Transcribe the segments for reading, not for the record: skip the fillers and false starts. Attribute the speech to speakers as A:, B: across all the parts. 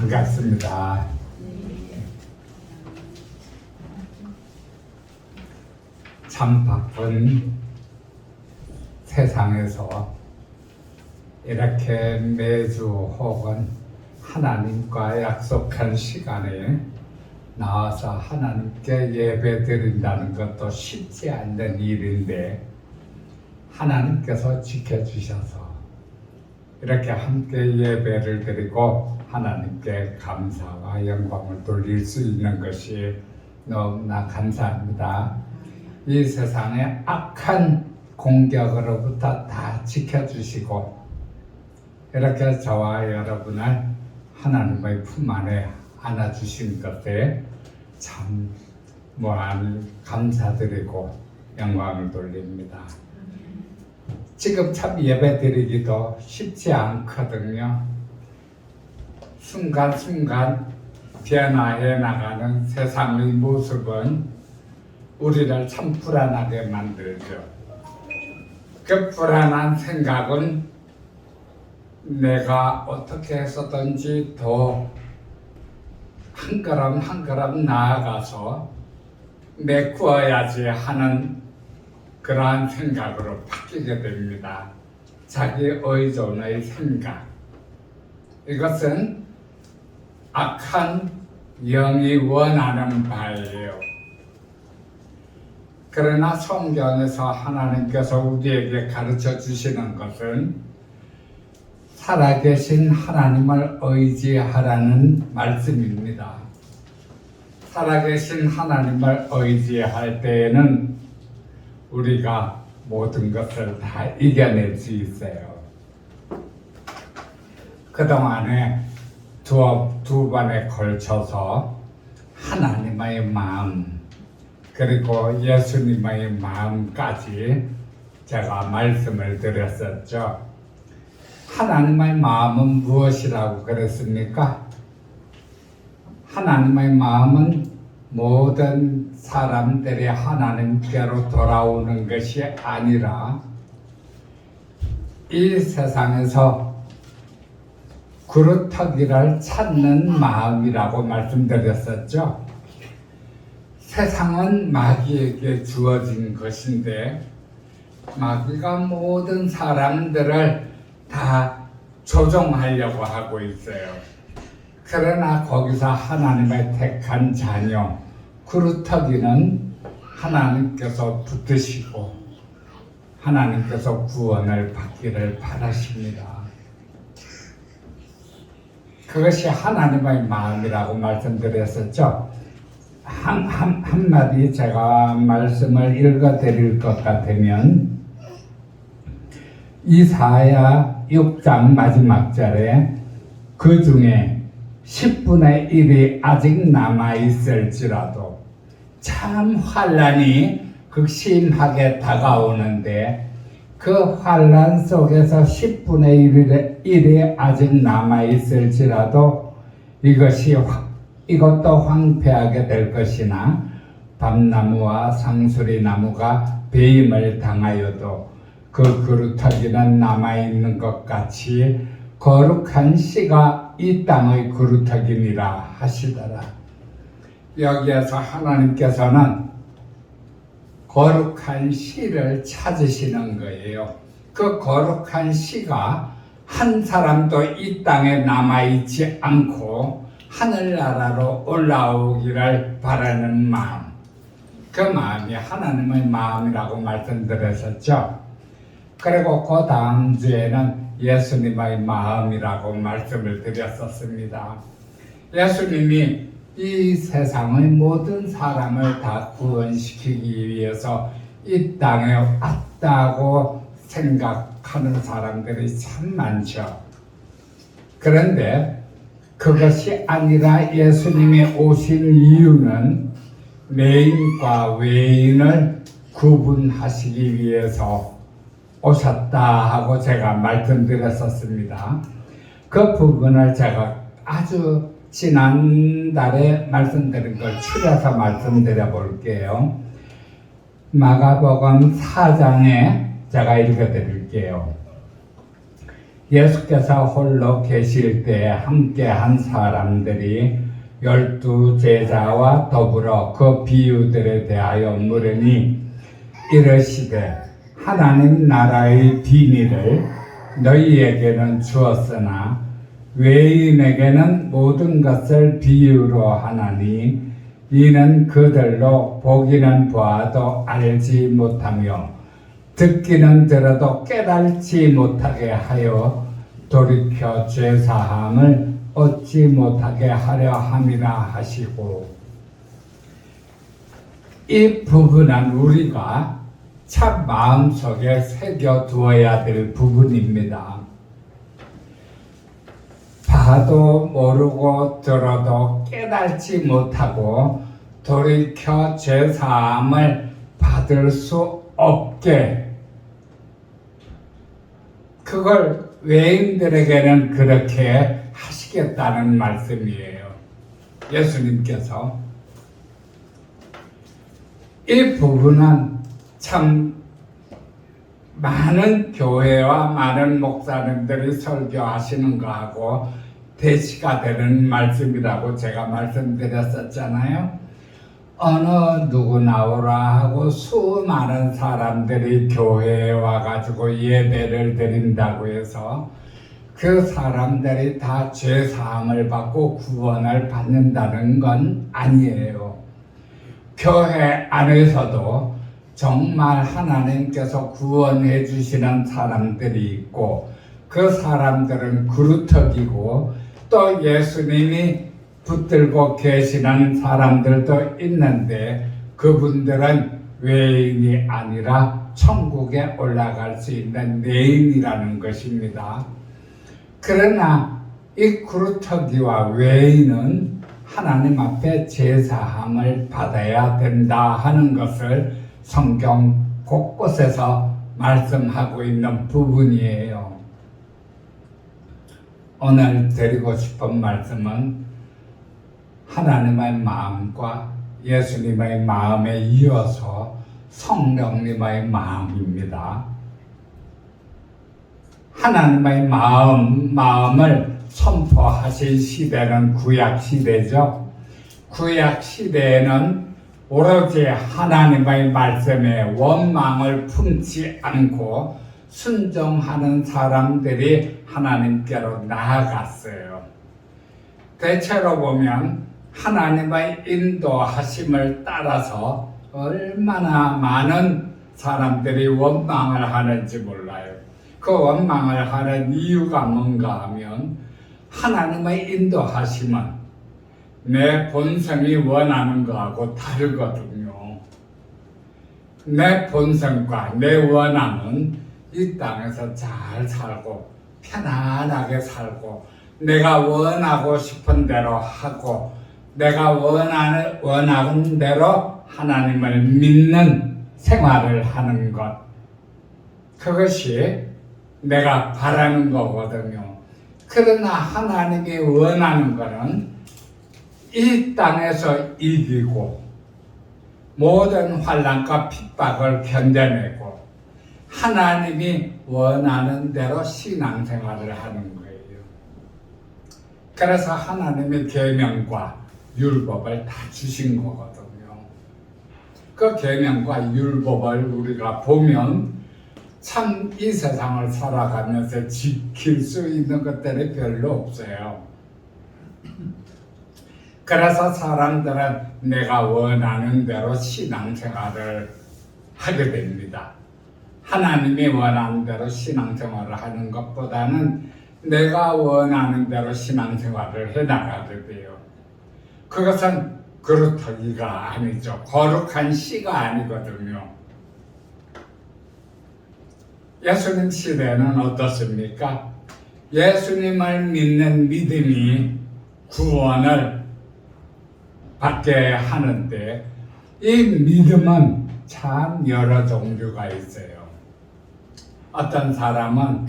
A: 반갑습니다. 참 바쁜 세상에서 이렇게 매주 혹은 하나님과 약속한 시간에 나와서 하나님께 예배 드린다는 것도 쉽지 않는 일인데 하나님께서 지켜주셔서 이렇게 함께 예배를 드리고 하나님께 감사와 영광을 돌릴 수 있는 것이 너무나 감사합니다. 이 세상의 악한 공격으로부터 다 지켜주시고 이렇게 저와 여러분을 하나님의 품 안에 안아주신 것에 참 무한 감사드리고 영광을 돌립니다. 지금 참 예배드리기도 쉽지 않거든요. 순간순간 변화해 나가는 세상의 모습은 우리를 참 불안하게 만들죠. 그 불안한 생각은 내가 어떻게 해서든지 더 한 걸음 한 걸음 나아가서 메꾸어야지 하는 그러한 생각으로 바뀌게 됩니다. 자기 의존의 생각. 이것은 악한 영이 원하는 바예요. 그러나 성경에서 하나님께서 우리에게 가르쳐 주시는 것은 살아계신 하나님을 의지하라는 말씀입니다. 살아계신 하나님을 의지할 때에는 우리가 모든 것을 다 이겨낼 수 있어요. 그동안에 두 번에 걸쳐서 하나님의 마음 그리고 예수님의 마음까지 제가 말씀을 드렸었죠. 하나님의 마음은 무엇이라고 그랬습니까? 하나님의 마음은 모든 사람들이 하나님께로 돌아오는 것이 아니라 이 세상에서 그루터기를 찾는 마음이라고 말씀드렸었죠. 세상은 마귀에게 주어진 것인데 마귀가 모든 사람들을 다 조종하려고 하고 있어요. 그러나 거기서 하나님의 택한 자녀 그루터기는 하나님께서 붙드시고 하나님께서 구원을 받기를 바라십니다. 그것이 하나님의 마음이라고 말씀드렸었죠. 한마디 제가 말씀을 읽어드릴 것 같으면 이사야 6장 마지막 절에 그 중에 10분의 1이 아직 남아있을지라도 참 환난이 극심하게 다가오는데 그 환난 속에서 10분의 1이 아직 남아있을지라도 이것도 황폐하게 될 것이나 밤나무와 상수리나무가 배임을 당하여도 그 그루터기는 남아있는 것 같이 거룩한 씨가 이 땅의 그루터기니라 하시더라. 여기에서 하나님께서는 거룩한 씨를 찾으시는 거예요. 그 거룩한 씨가 한 사람도 이 땅에 남아있지 않고 하늘나라로 올라오기를 바라는 마음. 그 마음이 하나님의 마음이라고 말씀드렸었죠. 그리고 그 다음 주에는 예수님의 마음이라고 말씀을 드렸었습니다. 예수님이 이 세상의 모든 사람을 다 구원시키기 위해서 이 땅에 왔다고 생각하는 사람들이 참 많죠. 그런데 그것이 아니라 예수님이 오신 이유는 매인과 외인을 구분하시기 위해서 오셨다 하고 제가 말씀드렸었습니다. 그 부분을 제가 아주 지난달에 말씀드린 걸 추려서 말씀드려 볼게요. 마가복음 4장에 제가 읽어드릴게요. 예수께서 홀로 계실 때 함께한 사람들이 12 제자와 더불어 그 비유들에 대하여 물으니 이르시되 하나님 나라의 비밀을 너희에게는 주었으나 외인에게는 모든 것을 비유로 하나니 이는 그들로 보기는 보아도 알지 못하며 듣기는 들어도 깨달지 못하게 하여 돌이켜 죄사함을 얻지 못하게 하려 함이라 하시고, 이 부분은 우리가 참 마음속에 새겨두어야 될 부분입니다. 봐도 모르고 들어도 깨달지 못하고 돌이켜 죄사함을 받을 수 없게, 그걸 외인들에게는 그렇게 하시겠다는 말씀이에요. 예수님께서 이 부분은 참 많은 교회와 많은 목사님들이 설교하시는 거하고 대치가 되는 말씀이라고 제가 말씀드렸었잖아요. 어느 누구 나오라 하고 수많은 사람들이 교회에 와가지고 예배를 드린다고 해서 그 사람들이 다 죄사함을 받고 구원을 받는다는 건 아니에요. 교회 안에서도 정말 하나님께서 구원해 주시는 사람들이 있고, 그 사람들은 그루터기고 또 예수님이 붙들고 계시는 사람들도 있는데, 그분들은 외인이 아니라 천국에 올라갈 수 있는 내인이라는 것입니다. 그러나 이 그루터기와 외인은 하나님 앞에 제사함을 받아야 된다 하는 것을 성경 곳곳에서 말씀하고 있는 부분이에요. 오늘 드리고 싶은 말씀은 하나님의 마음과 예수님의 마음에 이어서 성령님의 마음입니다. 하나님의 마음을 선포하신 시대는 구약 시대죠. 구약 시대에는 오로지 하나님의 말씀에 원망을 품지 않고 순종하는 사람들이 하나님께로 나아갔어요. 대체로 보면 하나님의 인도하심을 따라서 얼마나 많은 사람들이 원망을 하는지 몰라요. 그 원망을 하는 이유가 뭔가 하면, 하나님의 인도하심은 내 본성이 원하는 거하고 다르거든요. 내 본성과 내 원함은 이 땅에서 잘 살고 편안하게 살고 내가 원하고 싶은 대로 하고 내가 원하는 대로 하나님을 믿는 생활을 하는 것, 그것이 내가 바라는 거거든요. 그러나 하나님이 원하는 것은 이 땅에서 이기고 모든 환난과 핍박을 견뎌내고 하나님이 원하는 대로 신앙생활을 하는 거예요. 그래서 하나님의 계명과 율법을 다 주신 거거든요. 그 계명과 율법을 우리가 보면 참 이 세상을 살아가면서 지킬 수 있는 것들이 별로 없어요. 그래서 사람들은 내가 원하는 대로 신앙생활을 하게 됩니다. 하나님이 원하는 대로 신앙생활을 하는 것보다는 내가 원하는 대로 신앙생활을 해나가게 돼요. 그것은 그루터기가 아니죠. 거룩한 씨가 아니거든요. 예수님 시대는 어떻습니까? 예수님을 믿는 믿음이 구원을 받게 하는데, 이 믿음은 참 여러 종류가 있어요. 어떤 사람은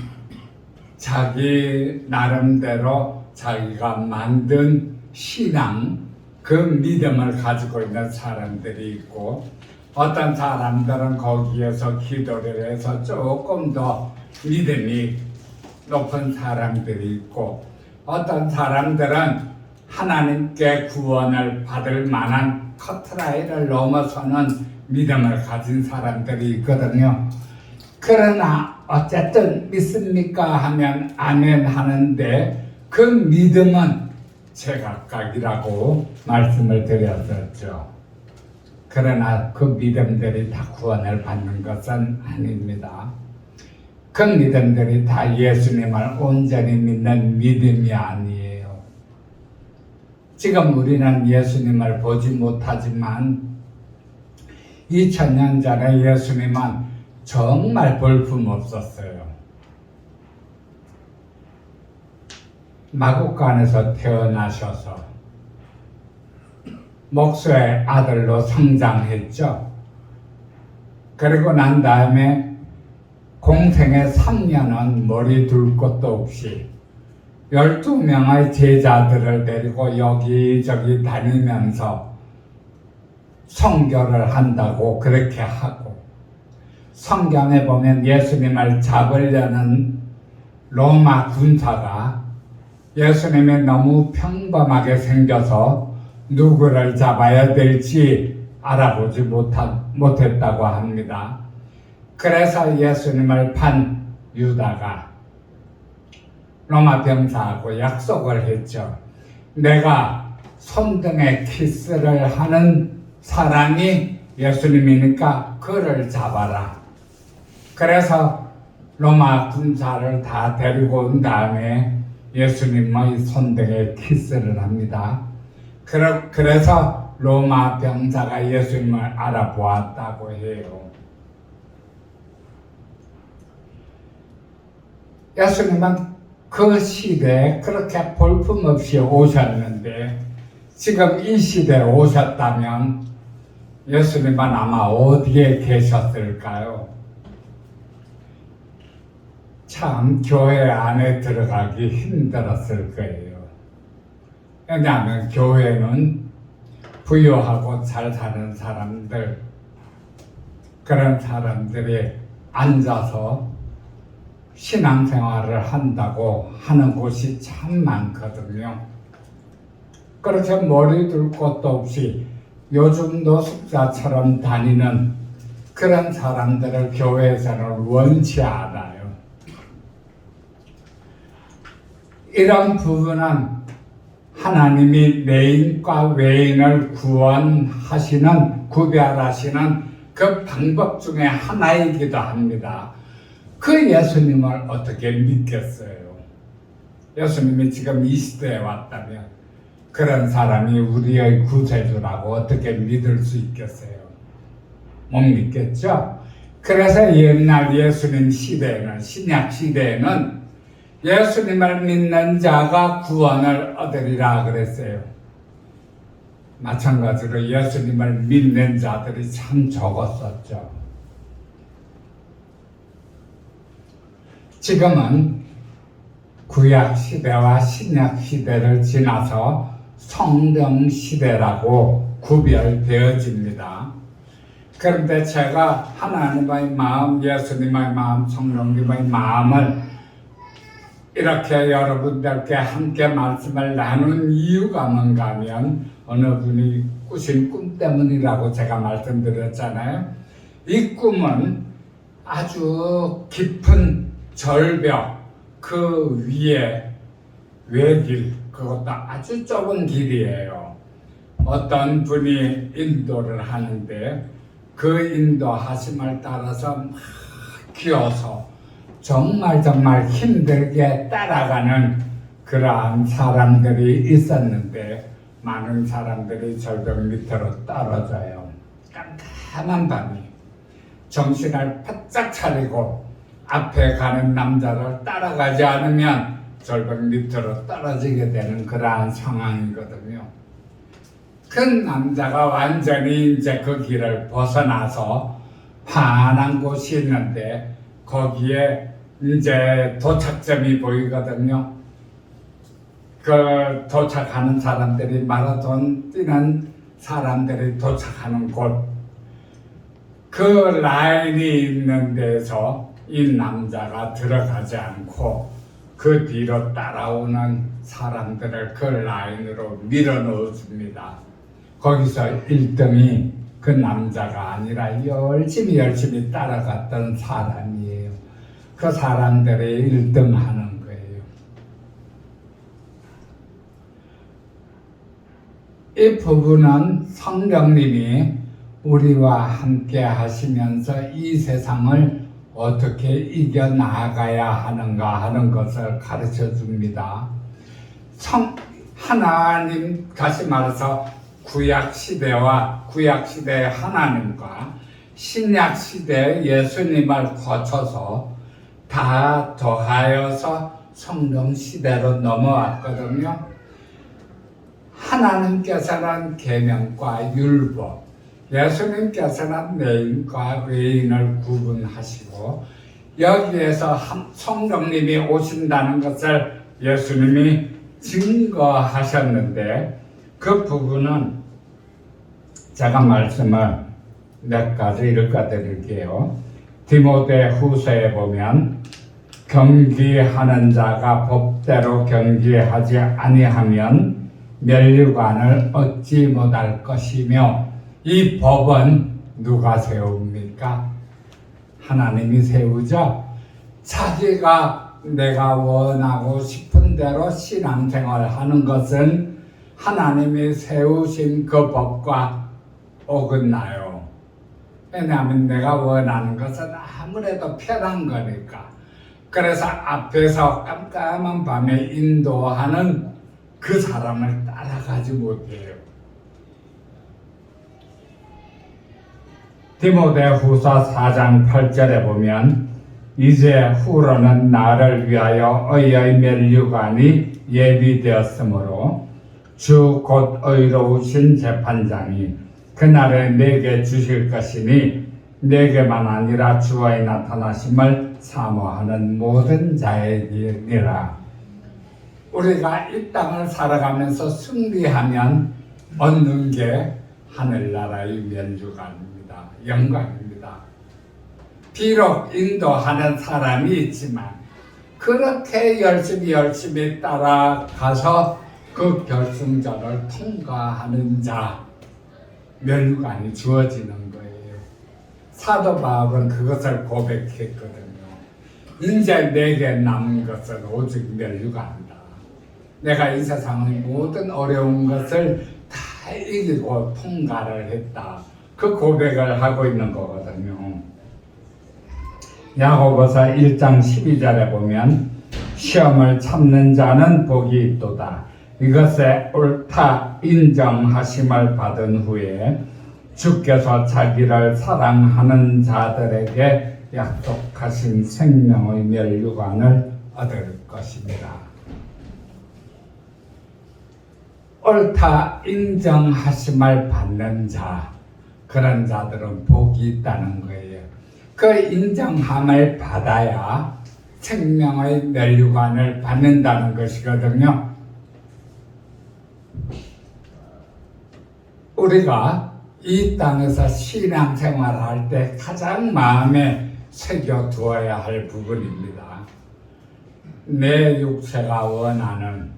A: 자기 나름대로 자기가 만든 신앙, 그 믿음을 가지고 있는 사람들이 있고, 어떤 사람들은 거기에서 기도를 해서 조금 더 믿음이 높은 사람들이 있고 어떤 사람들은 하나님께 구원을 받을 만한 커트라인을 넘어서는 믿음을 가진 사람들이 있거든요. 그러나 어쨌든 믿습니까 하면 아멘 하는데 그 믿음은 제각각이라고 말씀을 드렸었죠. 그러나 그 믿음들이 다 구원을 받는 것은 아닙니다. 그 믿음들이 다 예수님을 온전히 믿는 믿음이 아니에요. 지금 우리는 예수님을 보지 못하지만 2000년 전에 예수님은 정말 볼품없었어요. 마구간에서 태어나셔서 목수의 아들로 성장했죠. 그리고 난 다음에 공생의 3년은 머리 둘 것도 없이 12명의 제자들을 데리고 여기저기 다니면서 선교를 한다고 그렇게 하고, 성경에 보면 예수님을 잡으려는 로마 군사가 예수님이 너무 평범하게 생겨서 누구를 잡아야 될지 알아보지 못했다고 합니다. 그래서 예수님을 판 유다가 로마 병사하고 약속을 했죠. 내가 손등에 키스를 하는 사람이 예수님이니까 그를 잡아라. 그래서 로마 군사를 다 데리고 온 다음에 예수님의 손등에 키스를 합니다. 그래서 로마 병사가 예수님을 알아보았다고 해요. 예수님은 그 시대에 그렇게 볼품없이 오셨는데 지금 이 시대에 오셨다면 예수님은 아마 어디에 계셨을까요? 참 교회 안에 들어가기 힘들었을 거예요. 왜냐하면 교회는 부유하고 잘 사는 사람들, 그런 사람들이 앉아서 신앙생활을 한다고 하는 곳이 참 많거든요. 그렇게 머리 둘 곳도 없이 요즘 노숙자처럼 다니는 그런 사람들을 교회에서는 원치 않아요. 이런 부분은 하나님이 내인과 외인을 구별하시는 그 방법 중에 하나이기도 합니다. 그 예수님을 어떻게 믿겠어요? 예수님이 지금 이 시대에 왔다면 그런 사람이 우리의 구세주라고 어떻게 믿을 수 있겠어요? 못 믿겠죠? 그래서 옛날 예수님 시대에는, 신약 시대에는 예수님을 믿는 자가 구원을 얻으리라 그랬어요. 마찬가지로 예수님을 믿는 자들이 참 적었었죠. 지금은 구약 시대와 신약 시대를 지나서 성령 시대라고 구별되어집니다. 그런데 제가 하나님의 마음, 예수님의 마음, 성령님의 마음을 이렇게 여러분들께 함께 말씀을 나눈 이유가 뭔가 하면 어느 분이 꾸신 꿈 때문이라고 제가 말씀드렸잖아요. 이 꿈은 아주 깊은 절벽 그 위에 외길, 그것도 아주 좁은 길이에요. 어떤 분이 인도를 하는데 그 인도하심을 따라서 막 기어서 정말 힘들게 따라가는 그러한 사람들이 있었는데 많은 사람들이 절벽 밑으로 떨어져요. 깜깜한 밤이 정신을 바짝 차리고 앞에 가는 남자를 따라가지 않으면 절벽 밑으로 떨어지게 되는 그러한 상황이거든요. 그 남자가 완전히 이제 그 길을 벗어나서 환한 곳이 있는데 거기에 이제 도착점이 보이거든요. 그 도착하는 사람들이 마라톤 뛰는 사람들이 도착하는 곳, 그 라인이 있는 데서 이 남자가 들어가지 않고 그 뒤로 따라오는 사람들을 그 라인으로 밀어 넣어줍니다. 거기서 1등이 그 남자가 아니라 열심히 따라갔던 사람이에요. 그 사람들의 1등 하는 거예요. 이 부분은 성령님이 우리와 함께 하시면서 이 세상을 어떻게 이겨나가야 하는가 하는 것을 가르쳐 줍니다. 하나님, 다시 말해서 구약시대와 구약시대의 하나님과 신약시대의 예수님을 거쳐서 다 더하여서 성령시대로 넘어왔거든요. 하나님께서는 계명과 율법, 예수님께서는 내인과 외인을 구분하시고 여기에서 성령님이 오신다는 것을 예수님이 증거하셨는데 그 부분은 제가 말씀을 몇 가지 읽어드릴게요. 디모데 후서에 보면 경기하는 자가 법대로 경기하지 아니하면 면류관을 얻지 못할 것이며 이 법은 누가 세웁니까? 하나님이 세우죠. 자기가 내가 원하고 싶은 대로 신앙생활을 하는 것은 하나님이 세우신 그 법과 어긋나요. 왜냐하면 내가 원하는 것은 아무래도 편한 거니까. 그래서 앞에서 깜깜한 밤에 인도하는 그 사람을 따라가지 못해요. 디모데 후서 4장 8절에 보면 이제 후로는 나를 위하여 의의 면류관이 예비되었으므로 주 곧 의로우신 재판장이 그날에 내게 주실 것이니 내게만 아니라 주의 나타나심을 사모하는 모든 자에게니라. 우리가 이 땅을 살아가면서 승리하면 얻는 게 하늘나라의 면류관입니다. 영광입니다. 비록 인도하는 사람이 있지만 그렇게 열심히 따라가서 그 결승전을 통과하는 자 면류관이 주어지는 거예요. 사도 바울은 그것을 고백했거든요. 이제 내게 남은 것은 오직 면류관이다. 내가 이 세상의 모든 어려운 것을 다 이기고 통과를 했다. 그 고백을 하고 있는 거거든요. 야고보서 1장 12절에 보면 시험을 참는 자는 복이 있도다. 이것에 옳다 인정하심을 받은 후에 주께서 자기를 사랑하는 자들에게 약속하신 생명의 면류관을 얻을 것입니다. 옳다 인정하심을 받는 자, 그런 자들은 복이 있다는 거예요. 그 인정함을 받아야 생명의 면류관을 받는다는 것이거든요. 우리가 이 땅에서 신앙생활을 할 때 가장 마음에 새겨두어야 할 부분입니다. 내 육체가 원하는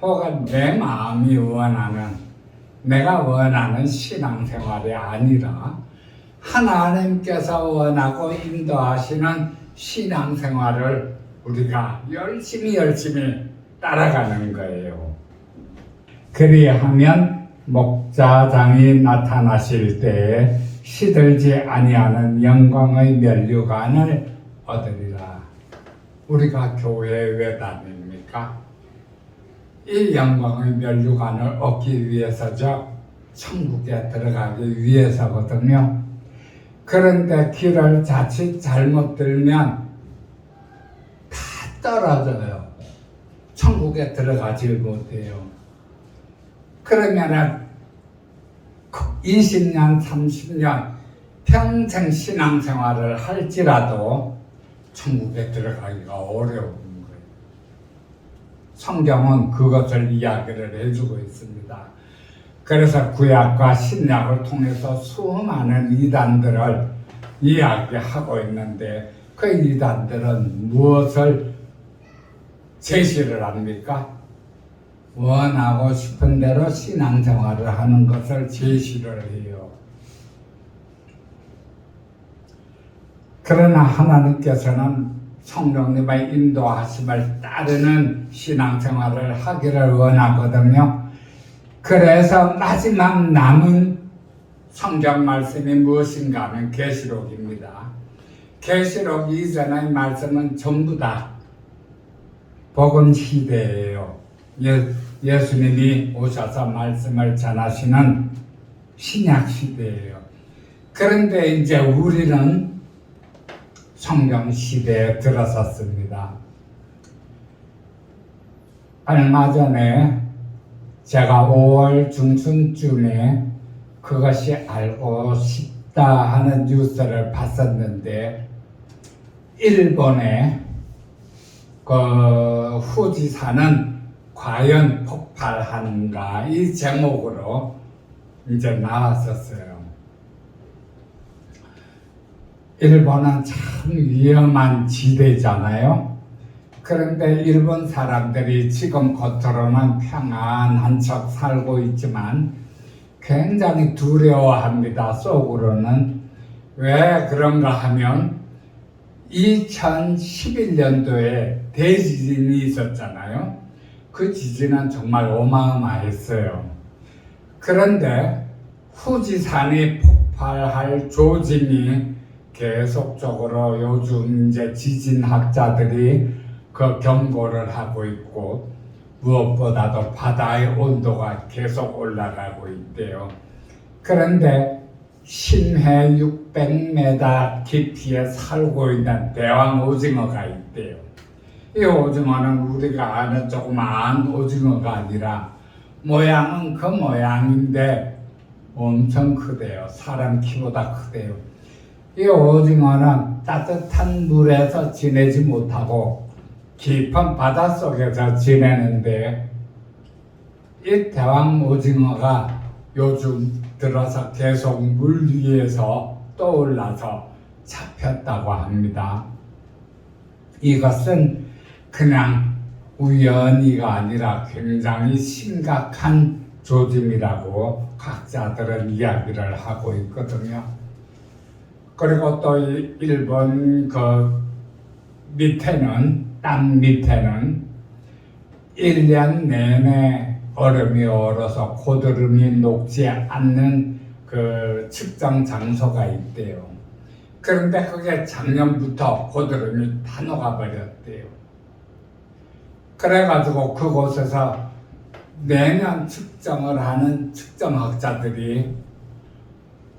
A: 혹은 내 마음이 원하는 내가 원하는 신앙생활이 아니라 하나님께서 원하고 인도하시는 신앙생활을 우리가 열심히 따라가는 거예요. 그리하면 목자장이 나타나실 때에 시들지 아니하는 영광의 면류관을 얻으리라. 우리가 교회에 왜 다닙니까? 이 영광의 면류관을 얻기 위해서죠. 천국에 들어가기 위해서거든요. 그런데 길을 자칫 잘못 들면 다 떨어져요. 천국에 들어가질 못해요. 그러면은 20년, 30년 평생 신앙생활을 할지라도 천국에 들어가기가 어려운 거예요. 성경은 그것을 이야기를 해주고 있습니다. 그래서 구약과 신약을 통해서 수많은 이단들을 이야기하고 있는데 그 이단들은 무엇을 제시를 합니까? 원하고 싶은 대로 신앙생활을 하는 것을 제시를 해요. 그러나 하나님께서는 성령님의 인도하심을 따르는 신앙생활을 하기를 원하거든요. 그래서 마지막 남은 성경 말씀이 무엇인가 하면 계시록입니다. 계시록 이전의 말씀은 전부 다 복음 시대예요. 예수님이 오셔서 말씀을 전하시는 신약 시대예요. 그런데 이제 우리는 성경 시대에 들어섰습니다. 얼마 전에 제가 5월 중순쯤에 그것이 알고 싶다 하는 뉴스를 봤었는데, 일본의 그 후지산은 과연 폭발한가, 이 제목으로 이제 나왔었어요. 일본은 참 위험한 지대잖아요. 그런데 일본 사람들이 지금 겉으로는 평안한 척 살고 있지만 굉장히 두려워합니다. 속으로는. 왜 그런가 하면 2011년도에 대지진이 있었잖아요. 그 지진은 정말 어마어마했어요. 그런데 후지산이 폭발할 조짐이 계속적으로 요즘 이제 지진학자들이 그 경고를 하고 있고, 무엇보다도 바다의 온도가 계속 올라가고 있대요. 그런데 심해 600m 깊이에 살고 있는 대왕 오징어가 있대요. 이 오징어는 우리가 아는 조그마한 오징어가 아니라 모양은 그 모양인데 엄청 크대요. 사람 키보다 크대요. 이 오징어는 따뜻한 물에서 지내지 못하고 깊은 바닷속에서 지내는데, 이 대왕 오징어가 요즘 들어서 계속 물 위에서 떠올라서 잡혔다고 합니다. 이것은 그냥 우연히가 아니라 굉장히 심각한 조짐이라고 각자들은 이야기를 하고 있거든요. 그리고 또 일본 그 밑에는, 땅 밑에는 1년 내내 얼음이 얼어서 고드름이 녹지 않는 그 측정 장소가 있대요. 그런데 그게 작년부터 고드름이 다 녹아버렸대요. 그래가지고 그곳에서 매년 측정을 하는 측정학자들이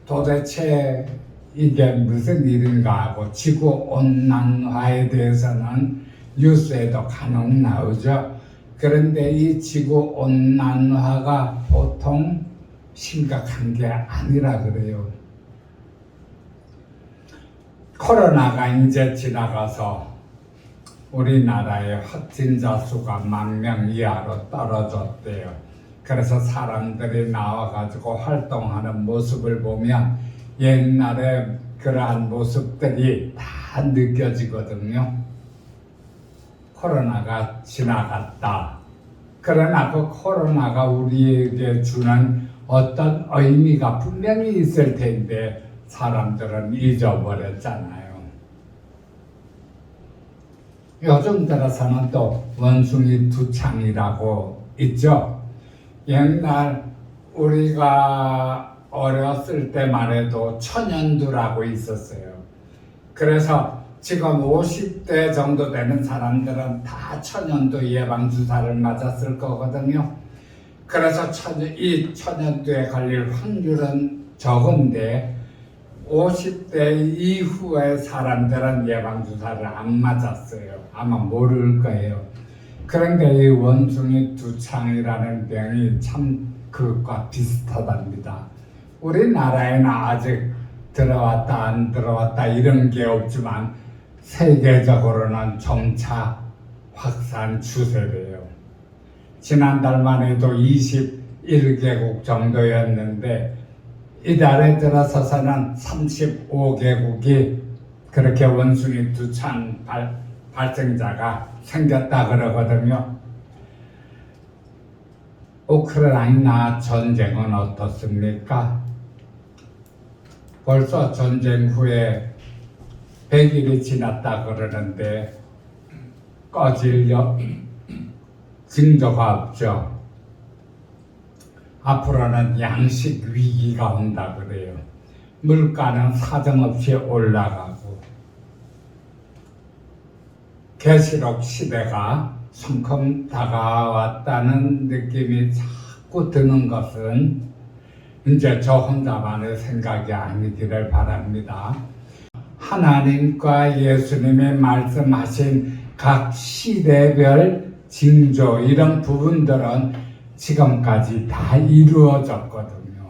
A: 도대체 이게 무슨 일인가 하고, 지구온난화에 대해서는 뉴스에도 간혹 나오죠. 그런데 이 지구온난화가 보통 심각한 게 아니라 그래요. 코로나가 이제 지나가서 우리나라의 확진자 수가 10,000명 이하로 떨어졌대요. 그래서 사람들이 나와가지고 활동하는 모습을 보면 옛날에 그러한 모습들이 다 느껴지거든요. 코로나가 지나갔다. 그러나 그 코로나가 우리에게 주는 어떤 의미가 분명히 있을 텐데 사람들은 잊어버렸잖아요. 요즘 들어서는 또 원숭이 두창이라고 있죠. 옛날 우리가 어렸을 때만 해도 천연두라고 있었어요. 그래서 지금 50대 정도 되는 사람들은 다 천연두 예방주사를 맞았을 거거든요. 그래서 이 천연두에 걸릴 확률은 적은데 50대 이후의 사람들은 예방주사를 안 맞았어요. 아마 모를 거예요. 그런데 이 원숭이 두창이라는 병이 참 그것과 비슷하답니다. 우리나라에는 아직 들어왔다 안 들어왔다 이런 게 없지만 세계적으로는 점차 확산 추세래요. 지난달만 해도 21개국 정도였는데 이달에 들어서서는 35개국이 그렇게 원숭이 두창 발생자가 생겼다 그러거든요. 우크라이나 전쟁은 어떻습니까? 벌써 전쟁 후에 100일이 지났다 그러는데 꺼질 징조가 없죠. 앞으로는 양식 위기가 온다 그래요. 물가는 사정없이 올라가고 계시록 시대가 성큼 다가왔다는 느낌이 자꾸 드는 것은 이제 저 혼자만의 생각이 아니기를 바랍니다. 하나님과 예수님이 말씀하신 각 시대별 징조 이런 부분들은 지금까지 다 이루어졌거든요.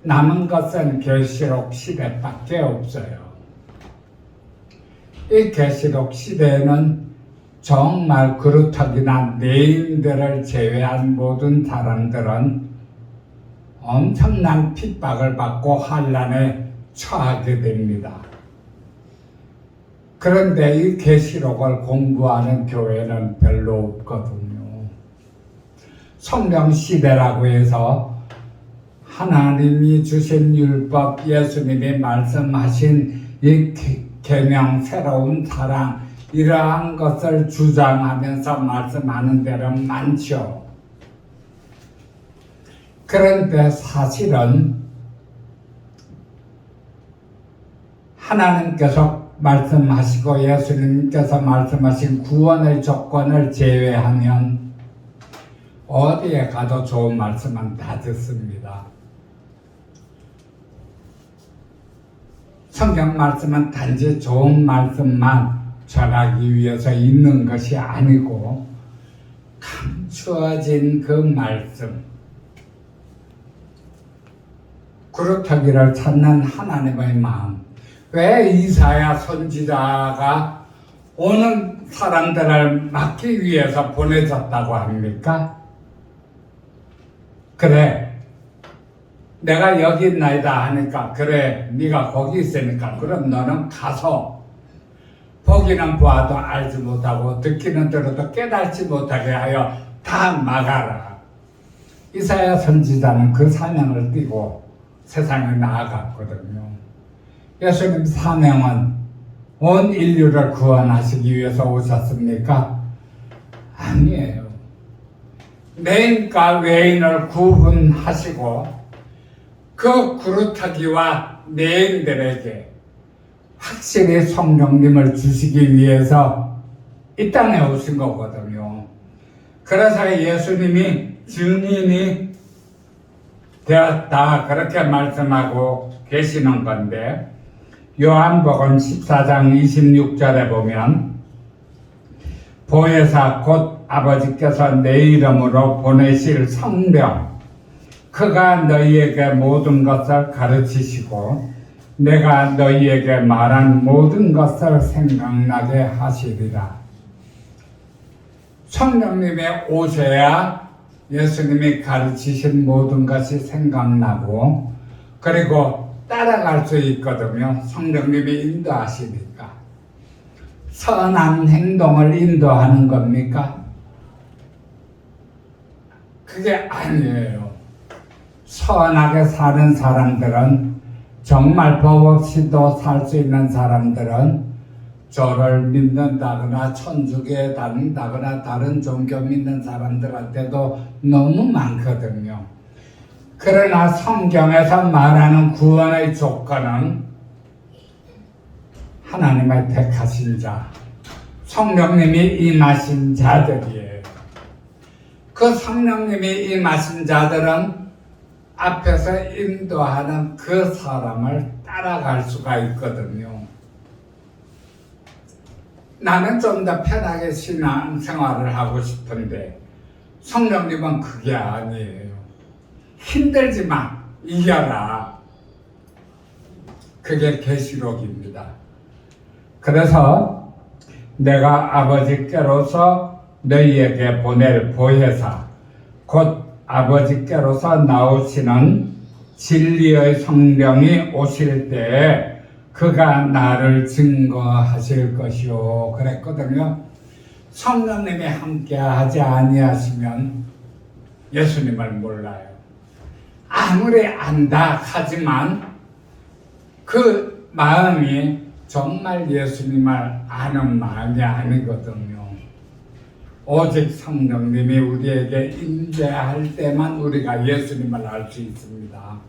A: 남은 것은 계시록 시대밖에 없어요. 이 계시록 시대에는 정말 그루터기나 내인들을 제외한 모든 사람들은 엄청난 핍박을 받고 환난에 처하게 됩니다. 그런데 이 계시록을 공부하는 교회는 별로 없거든요. 성령 시대라고 해서 하나님이 주신 율법, 예수님이 말씀하신 이 계명, 새로운 사랑 이러한 것을 주장하면서 말씀하는 데는 많죠. 그런데 사실은 하나님께서 말씀하시고 예수님께서 말씀하신 구원의 조건을 제외하면 어디에 가도 좋은 말씀은 다 듣습니다. 성경 말씀은 단지 좋은 말씀만 전하기 위해서 있는 것이 아니고 감추어진 그 말씀, 그루터기를 찾는 하나님의 마음. 왜 이사야 선지자가 오는 사람들을 막기 위해서 보내졌다고 합니까? 그래, 내가 여기 있나이다 하니까 그래, 네가 거기 있으니까 그럼 너는 가서 보기는 보아도 알지 못하고 듣기는 들어도 깨닫지 못하게 하여 다 막아라. 이사야 선지자는 그 사명을 띠고 세상에 나아갔거든요. 예수님 사명은 온 인류를 구원하시기 위해서 오셨습니까? 아니에요. 내인과 외인을 구분하시고 그 그루터기와 내인들에게 확실히 성령님을 주시기 위해서 이 땅에 오신 거거든요. 그래서 예수님이 증인이 되었다 그렇게 말씀하고 계시는 건데, 요한복음 14장 26절에 보면 보혜사 곧 아버지께서 내 이름으로 보내실 성령 그가 너희에게 모든 것을 가르치시고 내가 너희에게 말한 모든 것을 생각나게 하시리라. 성령님이 오셔야 예수님이 가르치신 모든 것이 생각나고 그리고 따라갈 수 있거든요. 성령님이 인도하시니까. 선한 행동을 인도하는 겁니까? 그게 아니에요. 선하게 사는 사람들은, 정말 법 없이도 살 수 있는 사람들은 저를 믿는다거나 천주교에 다닌다거나 다른 종교 믿는 사람들한테도 너무 많거든요. 그러나 성경에서 말하는 구원의 조건은 하나님의 택하신 자, 성령님이 임하신 자들이에요. 그 성령님이 임하신 자들은 앞에서 인도하는 그 사람을 따라갈 수가 있거든요. 나는 좀 더 편하게 신앙생활을 하고 싶은데 성령님은 그게 아니에요. 힘들지만 이겨라. 그게 계시록입니다. 그래서 내가 아버지께로서 너희에게 보낼 보혜사 곧 아버지께로서 나오시는 진리의 성령이 오실 때에 그가 나를 증거하실 것이요 그랬거든요. 성령님이 함께하지 아니하시면 예수님을 몰라요. 아무리 안다 하지만 그 마음이 정말 예수님을 아는 마음이 아니거든요. 오직 성령님이 우리에게 임재할 때만 우리가 예수님을 알 수 있습니다.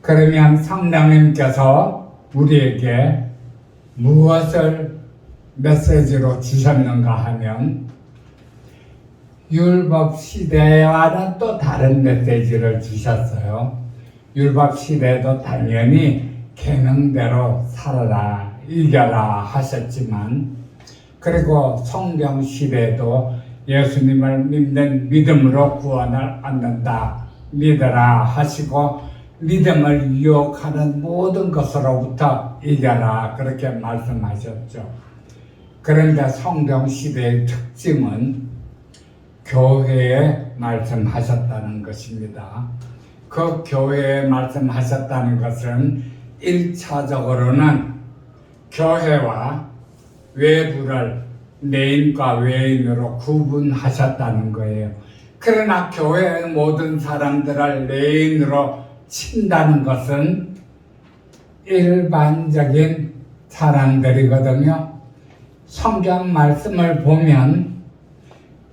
A: 그러면 성령님께서 우리에게 무엇을 메시지로 주셨는가 하면 율법 시대와는 또 다른 메시지를 주셨어요. 율법 시대도 당연히 계명대로 살아라, 이겨라 하셨지만 그리고 성령 시대도 예수님을 믿는 믿음으로 구원을 얻는다, 믿어라 하시고 믿음을 유혹하는 모든 것으로부터 이겨라 그렇게 말씀하셨죠. 그런데 성령 시대의 특징은 교회에 말씀하셨다는 것입니다. 그 교회에 말씀하셨다는 것은 1차적으로는 교회와 외부를 내인과 외인으로 구분하셨다는 거예요. 그러나 교회의 모든 사람들을 내인으로 친다는 것은 일반적인 사람들이거든요. 성경 말씀을 보면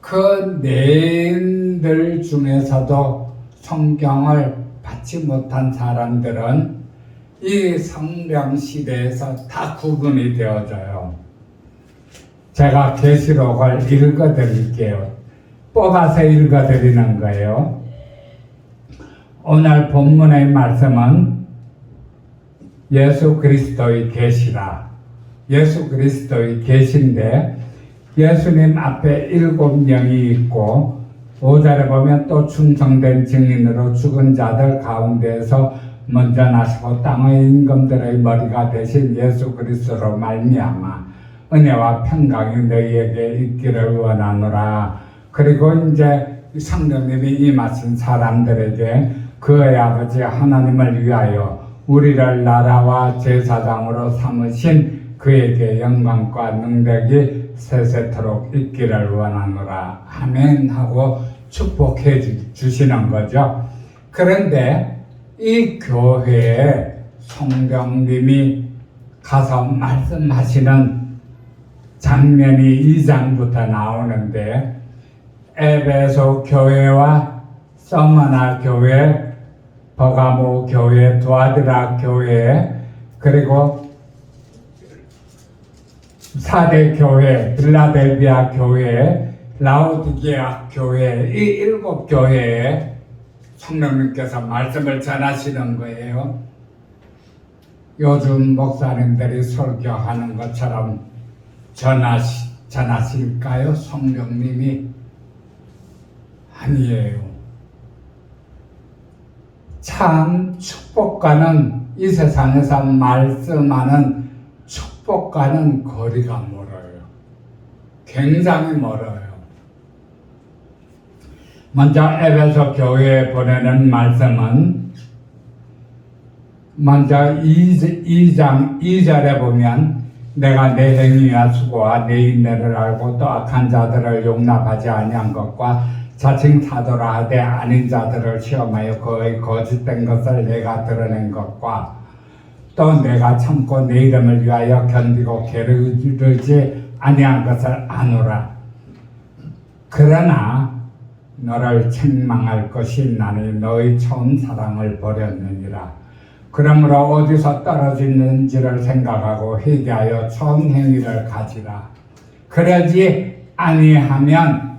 A: 그 내인들 중에서도 성경을 받지 못한 사람들은 이 성령 시대에서 다 구분이 되어져요. 제가 계시록을 읽어드릴게요. 뽑아서 읽어드리는 거예요. 오늘 본문의 말씀은 예수 그리스도의 계시라. 예수 그리스도의 계시인데 예수님 앞에 7명이 있고 5절에 보면 또 충성된 증인으로 죽은 자들 가운데에서 먼저 나시고 땅의 임금들의 머리가 되신 예수 그리스도로 말미암아 은혜와 평강이 너희에게 있기를 원하노라. 그리고 이제 성령님이 임하신 사람들에게 그의 아버지 하나님을 위하여 우리를 나라와 제사장으로 삼으신 그에게 영광과 능력이 세세토록 있기를 원하노라. 아멘 하고 축복해 주시는 거죠. 그런데 이 교회에 성령님이 가서 말씀하시는 장면이 2장부터 나오는데 에베소 교회와 서머나 교회, 버가모 교회, 두아디라 교회, 그리고 사대 교회, 빌라델비아 교회, 라오디게아 교회, 이 7교회에 성령님께서 말씀을 전하시는 거예요. 요즘 목사님들이 설교하는 것처럼 전하실까요? 성령님이 아니에요. 참 축복과는 이 세상에서 말씀하는 축복과는 거리가 멀어요. 굉장히 멀어요. 먼저 에베소 교회에 보내는 말씀은 먼저 2장 2절에 보면 내가 내 행위와 수고와 내 인내를 알고 또 악한 자들을 용납하지 아니한 것과 자칭 사도라 하되 아닌 자들을 시험하여 그의 거짓된 것을 내가 드러낸 것과 또 내가 참고 내 이름을 위하여 견디고 게으르지 아니한 것을 아노라. 그러나 너를 책망할 것이 나니 너의 처음 사랑을 버렸느니라. 그러므로 어디서 떨어지는지를 생각하고 회개하여 처음 행위를 가지라. 그러지 아니하면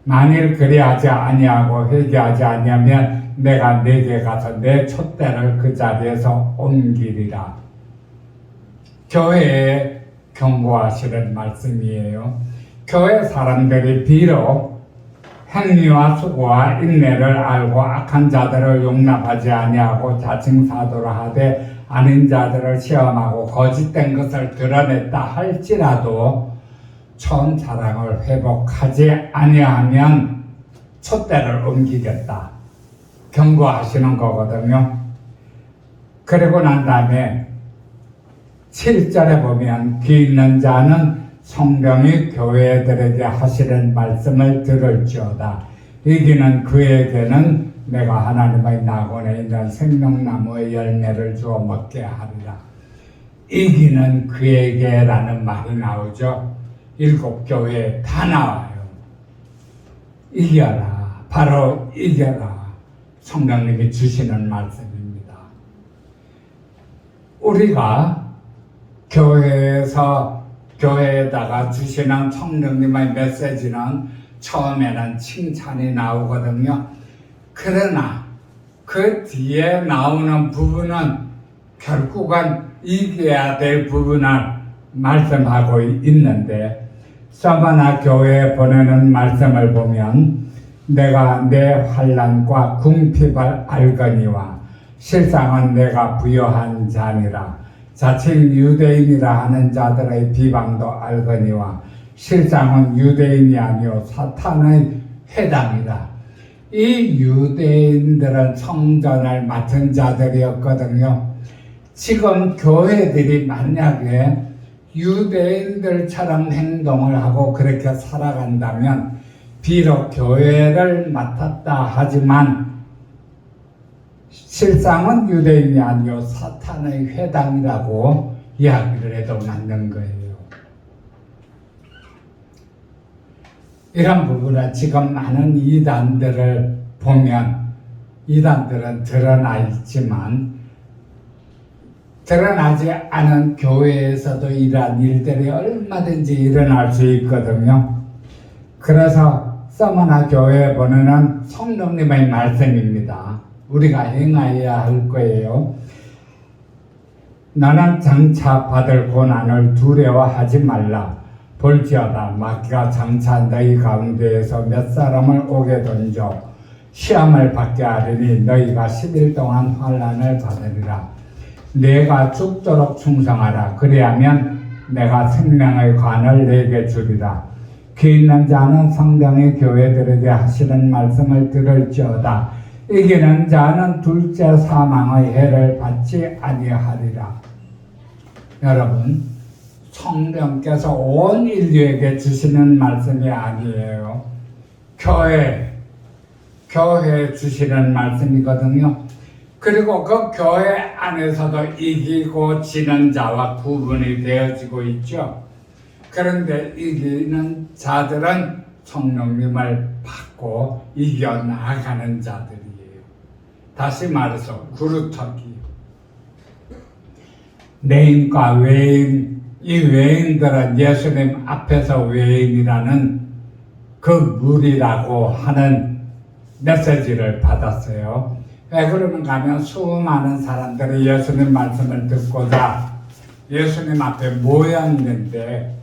A: 만일 그리하지 아니하고 회개하지 아니하면 내가 내게 가서 내 촛대를 그 자리에서 옮기리라. 교회에 경고하시는 말씀이에요. 교회 사람들이 비록 행위와 수고와 인내를 알고 악한 자들을 용납하지 아니하고 자칭 사도라 하되 아닌 자들을 시험하고 거짓된 것을 드러냈다 할지라도 처음 사랑을 회복하지 아니하면 촛대를 옮기겠다 경고하시는 거거든요. 그리고 난 다음에 7절에 보면 귀 있는 자는 성령이 교회들에게 하시는 말씀을 들을지어다. 이기는 그에게는 내가 하나님의 낙원에 있는 생명나무의 열매를 주어 먹게 하리라. 이기는 그에게라는 말이 나오죠. 7교회에 다 나와요. 이겨라. 바로 이겨라. 성령님이 주시는 말씀입니다. 우리가 교회에다가 주시는 성령님의 메시지는 처음에는 칭찬이 나오거든요. 그러나 그 뒤에 나오는 부분은 결국은 이겨야 될 부분을 말씀하고 있는데, 서머나 교회에 보내는 말씀을 보면 내가 내 환난과 궁핍을 알거니와 실상은 내가 부여한 자니라. 자칭 유대인이라 하는 자들의 비방도 알거니와 실상은 유대인이 아니요 사탄의 회당이라. 이 유대인들은 성전을 맡은 자들이었거든요. 지금 교회들이 만약에 유대인들처럼 행동을 하고 그렇게 살아간다면 비록 교회를 맡았다 하지만 실상은 유대인이 아니요 사탄의 회당이라고 이야기를 해도 맞는 거예요. 이런 부분은 지금 많은 이단들을 보면 이단들은 드러나 있지만 드러나지 않은 교회에서도 이러한 일들이 얼마든지 일어날 수 있거든요. 그래서 서머나 교회에 보내는 성령님의 말씀입니다. 우리가 행하여야 할 거예요. 너는 장차 받을 고난을 두려워하지 말라. 볼지어다 마귀가 장차 너희 가운데에서 몇 사람을 오게 던져 시험을 받게 하리니 너희가 10일 동안 환난을 받으리라. 내가 죽도록 충성하라. 그리하면 내가 생명의 관을 내게 주리라. 귀 있는 자는 성령의 교회들에게 하시는 말씀을 들을지어다. 이기는 자는 둘째 사망의 해를 받지 아니하리라. 여러분, 성령께서 온 인류에게 주시는 말씀이 아니에요. 교회에 주시는 말씀이거든요. 그리고 그 교회 안에서도 이기고 지는 자와 구분이 되어지고 있죠. 그런데 이기는 자들은 성령님을 받고 이겨나가는 자들이에요. 다시 말해서 구루터기. 내인과 외인, 이 외인들은 예수님 앞에서 외인이라는 그 무리라고 하는 메시지를 받았어요. 왜 그러는가 하면 수많은 사람들이 예수님 말씀을 듣고자 예수님 앞에 모였는데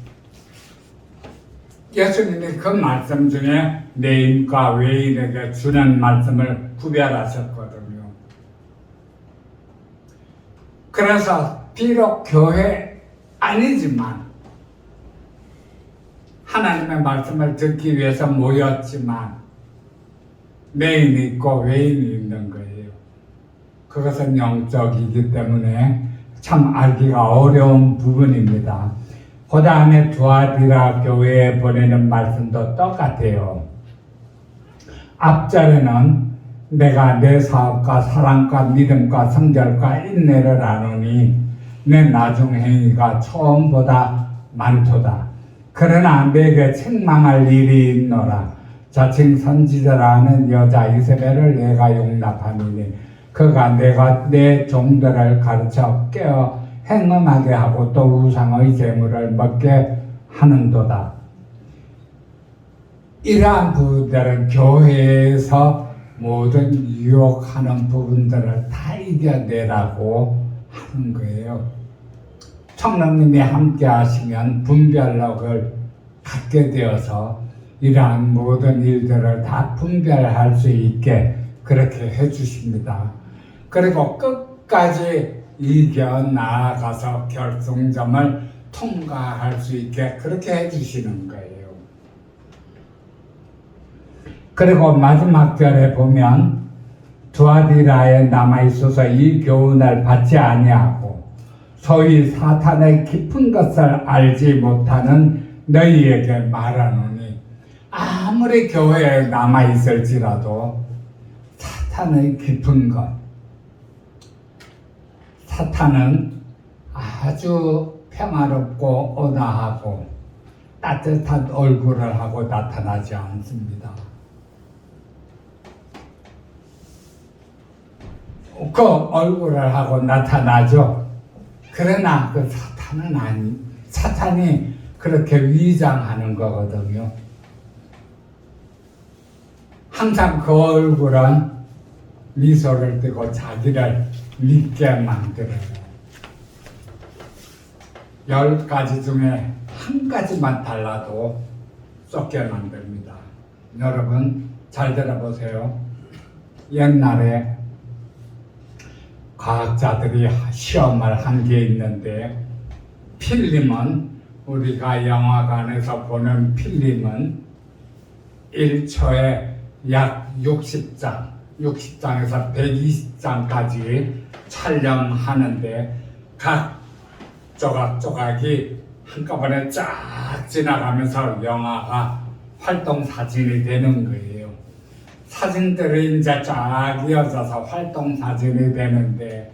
A: 예수님이 그 말씀 중에 내인과 외인에게 주는 말씀을 구별하셨거든요. 그래서 비록 교회 아니지만 하나님의 말씀을 듣기 위해서 모였지만 내인이 있고 외인이 있는 거예요. 그것은 영적이기 때문에 참 알기가 어려운 부분입니다. 그 다음에 두아디라 교회에 보내는 말씀도 똑같아요. 앞절에는 내가 내 사업과 사랑과 믿음과 성결과 인내를 아노니 내 나중 행위가 처음보다 많도다. 그러나 내게 책망할 일이 있노라. 자칭 선지자라는 여자 이세벨을 내가 용납하노니 그가 내가 내 종들을 가르쳐 깨어 행음하게 하고 또 우상의 재물을 먹게 하는도다. 이러한 부분들은 교회에서 모든 유혹하는 부분들을 다 이겨내라고 하는 거예요. 성령님이 함께 하시면 분별력을 갖게 되어서 이러한 모든 일들을 다 분별할 수 있게 그렇게 해주십니다. 그리고 끝까지 이겨나가서 결승점을 통과할 수 있게 그렇게 해주시는 거예요. 그리고 마지막 절에 보면 두아디라에 남아있어서 이 교훈을 받지 아니하고 소위 사탄의 깊은 것을 알지 못하는 너희에게 말하노니, 아무리 교회에 남아있을지라도 사탄의 깊은 것, 사탄은 아주 평화롭고 온화하고 따뜻한 얼굴을 하고 나타나지 않습니다. 그 얼굴을 하고 나타나죠. 그러나 그 사탄이 그렇게 위장하는 거거든요. 항상 그 얼굴은 미소를 띠고 자기를 믿게 만들어요. 10가지 중에 한 가지만 달라도 썩게 만듭니다. 여러분 잘 들어보세요. 옛날에 과학자들이 시험을 한 게 있는데, 필름은 우리가 영화관에서 보는 필름은 1초에 약 60장에서 120장까지 촬영하는데 각 조각조각이 한꺼번에 쫙 지나가면서 영화가 활동 사진이 되는 거예요. 사진들이 이제 쫙 이어져서 활동 사진이 되는데,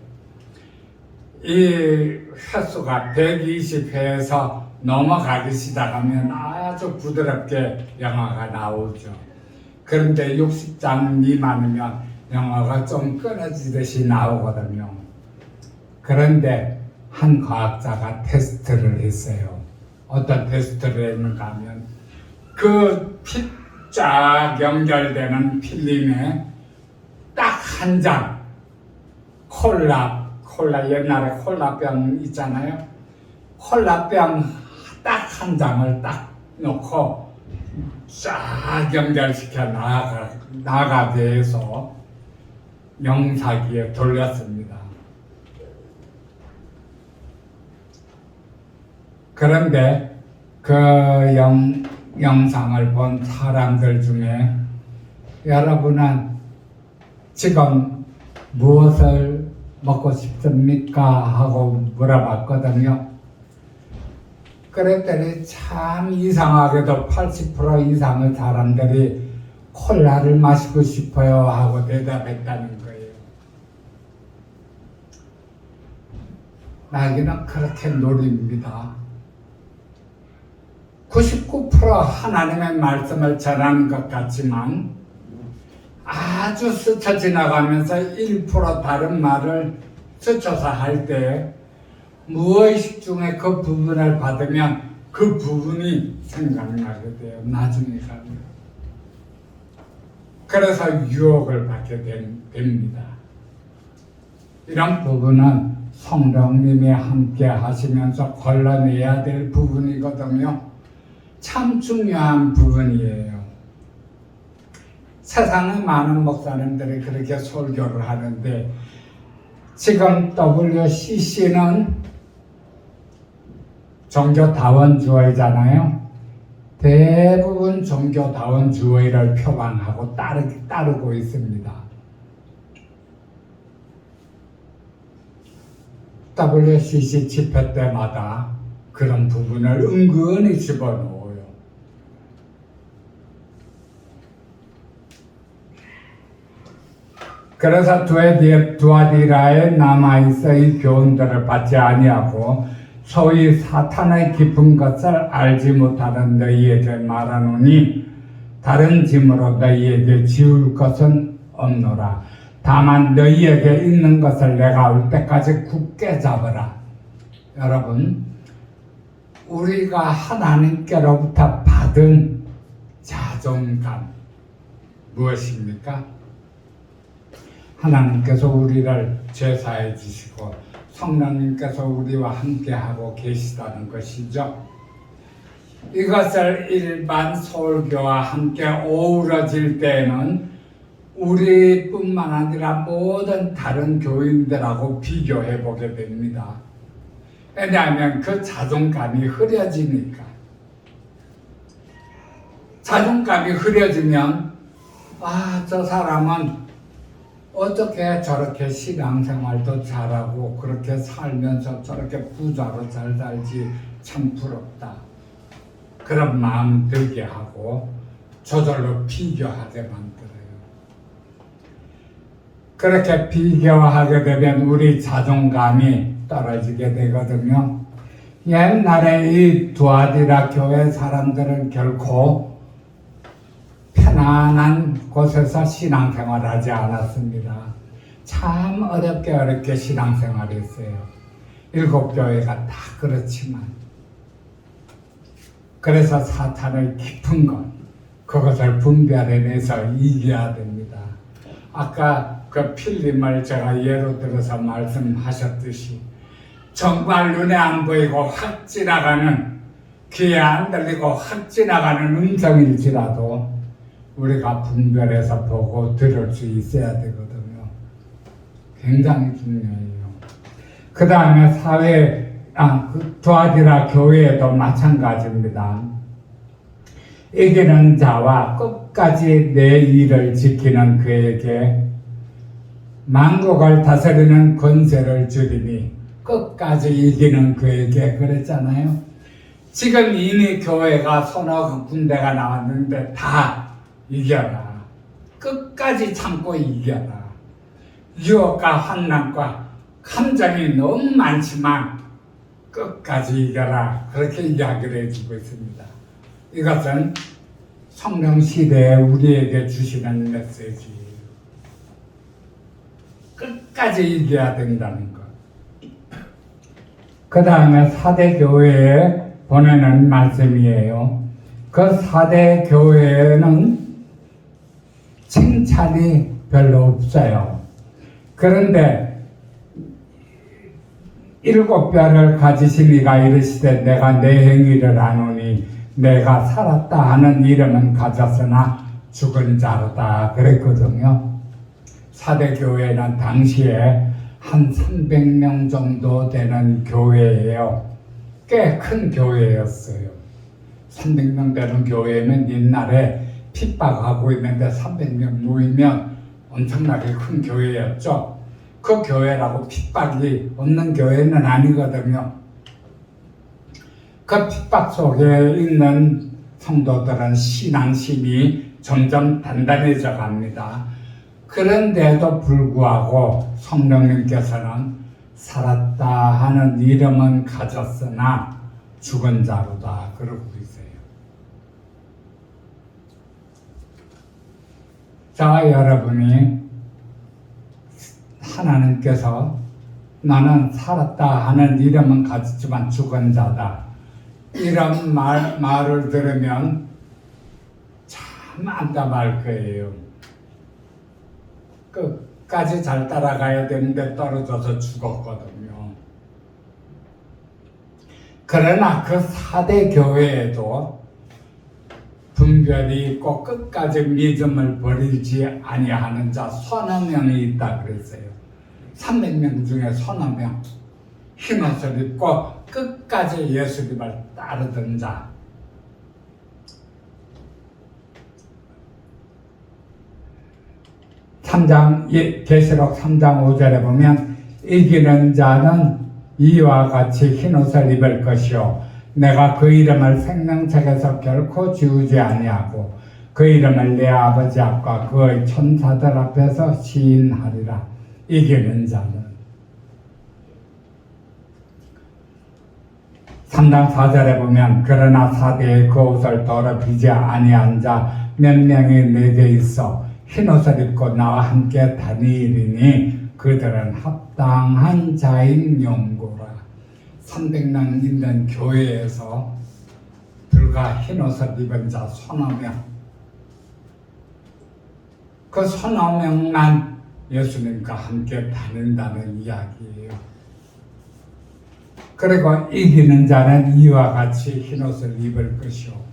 A: 이 횟수가 120회에서 넘어가기 시작하면 아주 부드럽게 영화가 나오죠. 그런데 60장 미만이면 영화가 좀 끊어지듯이 나오거든요. 그런데 한 과학자가 테스트를 했어요. 어떤 테스트를 했는가 하면, 그 쫙 연결되는 필름에 딱 한 장, 콜라 옛날에 콜라병 있잖아요. 콜라병 딱 한 장을 딱 놓고 쫙 연결시켜 나가게 해서 영사기에 돌렸습니다. 그런데 그 영상을 본 사람들 중에 여러분은 지금 무엇을 먹고 싶습니까? 하고 물어봤거든요. 그랬더니 참 이상하게도 80% 이상의 사람들이 콜라를 마시고 싶어요 하고 대답했다는 거예요. 나에게는 그렇게 노립니다. 99% 하나님의 말씀을 전하는 것 같지만 아주 스쳐 지나가면서 1% 다른 말을 스쳐서 할 때 무의식 중에 그 부분을 받으면 그 부분이 생각나게 돼요. 나중에 가면. 그래서 유혹을 받게 됩니다. 이런 부분은 성령님이 함께 하시면서 걸러내야 될 부분이거든요. 참 중요한 부분이에요. 세상에 많은 목사님들이 그렇게 설교를 하는데, 지금 WCC는 종교다원주의잖아요. 대부분 종교다원주의를 표방하고 따르고 있습니다. WCC 집회 때마다 그런 부분을 은근히 집어넣어요. 그래서 두아디라에 남아있어 이 교훈들을 받지 아니하고 소위 사탄의 깊은 것을 알지 못하는 너희에게 말하노니, 다른 짐으로 너희에게 지울 것은 없노라. 다만 너희에게 있는 것을 내가 올 때까지 굳게 잡으라. 여러분, 우리가 하나님께로부터 받은 자존감 무엇입니까? 하나님께서 우리를 제사해 주시고 성령님께서 우리와 함께하고 계시다는 것이죠. 이것을 일반 설교와 함께 어우러질 때에는 우리뿐만 아니라 모든 다른 교인들하고 비교해 보게 됩니다. 왜냐하면 그 자존감이 흐려지니까. 자존감이 흐려지면 저 사람은 어떻게 저렇게 신앙생활도 잘하고 그렇게 살면서 저렇게 부자로 잘 살지 참 부럽다. 그런 마음 들게 하고 저절로 비교하게 만들어요. 그렇게 비교하게 되면 우리 자존감이 떨어지게 되거든요. 옛날에 이 두아디라 교회 사람들은 결코 편안한 곳에서 신앙생활하지 않았습니다. 참 어렵게 신앙생활했어요. 7교회가 다 그렇지만 그래서 사탄의 깊은 것 그것을 분별해내서 이겨야 됩니다. 아까 그 필름을 제가 예로 들어서 말씀하셨듯이 정말 눈에 안 보이고 확 지나가는 귀에 안 들리고 확 지나가는 음성일지라도 우리가 분별해서 보고 들을 수 있어야 되거든요. 굉장히 중요해요. 그 다음에 두아디라 교회에도 마찬가지입니다. 이기는 자와 끝까지 내 일을 지키는 그에게 만국을 다스리는 권세를 주리니 끝까지 이기는 그에게 그랬잖아요. 지금 이미 교회가 서너 군데가 나왔는데 다 이겨라. 끝까지 참고 이겨라. 유혹과 환난과 감정이 너무 많지만 끝까지 이겨라. 그렇게 이야기를 해주고 있습니다. 이것은 성령 시대에 우리에게 주시는 메시지예요. 끝까지 이겨야 된다는 것. 그 다음에 4대 교회에 보내는 말씀이에요. 그 4대 교회는 칭찬이 별로 없어요. 그런데 7뼈를 가지신 이가 이르시되 내가 내 행위를 아노니 내가 살았다 하는 이름은 가졌으나 죽은 자로다 그랬거든요. 4대 교회는 당시에 한 300명 정도 되는 교회예요. 꽤 큰 교회였어요. 300명 되는 교회는 옛날에 핍박하고 있는데 300명 모이면 엄청나게 큰 교회였죠. 그 교회라고 핍박이 없는 교회는 아니거든요. 그 핍박 속에 있는 성도들은 신앙심이 점점 단단해져 갑니다. 그런데도 불구하고 성령님께서는 살았다 하는 이름은 가졌으나 죽은 자로다 그러고 있어요. 자, 여러분이 하나님께서 나는 살았다 하는 이름은 가졌지만 죽은 자다 이런 말을 들으면 참 안타까울 거예요. 끝까지 잘 따라가야 되는데 떨어져서 죽었거든요. 그러나 그 4대 교회에도 분별이 있고 끝까지 믿음을 버리지 아니하는 자 서너 명이 있다 그랬어요. 300명 중에 서너 명 흰옷을 입고 끝까지 예수님을 따르던 자. 계시록 3장 5절에 보면 이기는 자는 이와 같이 흰옷을 입을 것이요 내가 그 이름을 생명책에서 결코 지우지 아니하고 그 이름을 내 아버지 앞과 그의 천사들 앞에서 시인하리라. 이기는 자는 3장 4절에 보면 그러나 4대의 그 옷을 더럽히지 아니한 자 몇 명이 내게 있어 흰옷을 입고 나와 함께 다니리니 그들은 합당한 자인 용고라. 300명 있는 교회에서 불과 흰옷을 입은 자 서너 명, 그 서너 명만 예수님과 함께 다닌다는 이야기예요. 그리고 이기는 자는 이와 같이 흰옷을 입을 것이요